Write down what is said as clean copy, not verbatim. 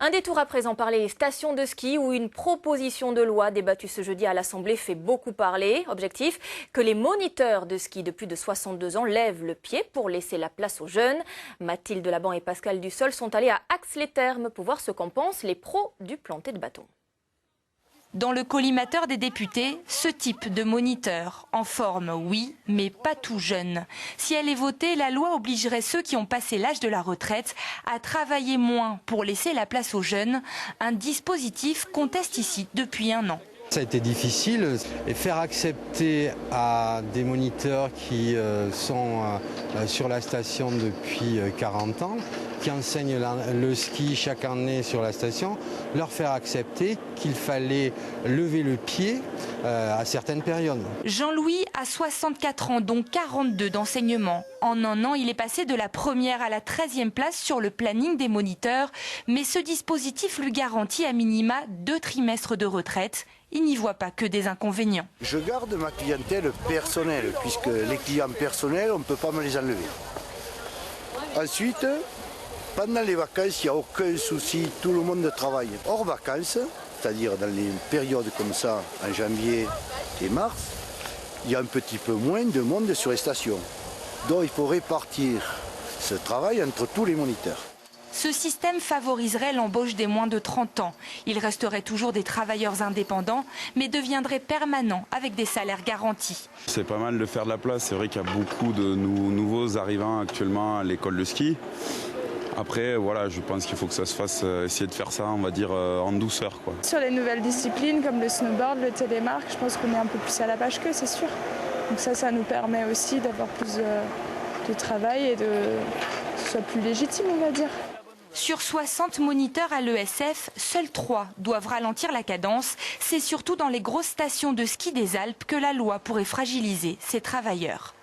Un détour à présent par les stations de ski où une proposition de loi débattue ce jeudi à l'Assemblée fait beaucoup parler. Objectif, que les moniteurs de ski de plus de 62 ans lèvent le pied pour laisser la place aux jeunes. Mathilde Laban et Pascal Dussol sont allés à Ax-les-Thermes pour voir ce qu'en pensent les pros du planté de bâton. Dans le collimateur des députés, ce type de moniteur, en forme oui, mais pas tout jeune. Si elle est votée, la loi obligerait ceux qui ont passé l'âge de la retraite à travailler moins pour laisser la place aux jeunes. Un dispositif conteste ici depuis 1 an. Ça a été difficile et faire accepter à des moniteurs qui sont sur la station depuis 40 ans, qui enseignent le ski chaque année sur la station, leur faire accepter qu'il fallait lever le pied à certaines périodes. Jean-Louis a 64 ans, dont 42 d'enseignement. En 1 an, il est passé de la première à la 13e place sur le planning des moniteurs. Mais ce dispositif lui garantit à minima 2 trimestres de retraite. Il n'y voit pas que des inconvénients. Je garde ma clientèle personnelle, puisque les clients personnels, on ne peut pas me les enlever. Ensuite, pendant les vacances, il n'y a aucun souci, tout le monde travaille. Hors vacances, c'est-à-dire dans les périodes comme ça, en janvier et mars, il y a un petit peu moins de monde sur les stations. Donc il faut répartir ce travail entre tous les moniteurs. Ce système favoriserait l'embauche des moins de 30 ans. Ils resteraient toujours des travailleurs indépendants, mais deviendraient permanents avec des salaires garantis. C'est pas mal de faire de la place. C'est vrai qu'il y a beaucoup de nouveaux arrivants actuellement à l'école de ski. Après, voilà, je pense qu'il faut que ça se fasse, essayer de faire ça, on va dire, en douceur, quoi. Sur les nouvelles disciplines comme le snowboard, le télémark, je pense qu'on est un peu plus à la page qu'eux, c'est sûr. Donc ça nous permet aussi d'avoir plus de travail et que ce soit plus légitime, on va dire. Sur 60 moniteurs à l'ESF, seuls 3 doivent ralentir la cadence. C'est surtout dans les grosses stations de ski des Alpes que la loi pourrait fragiliser ces travailleurs.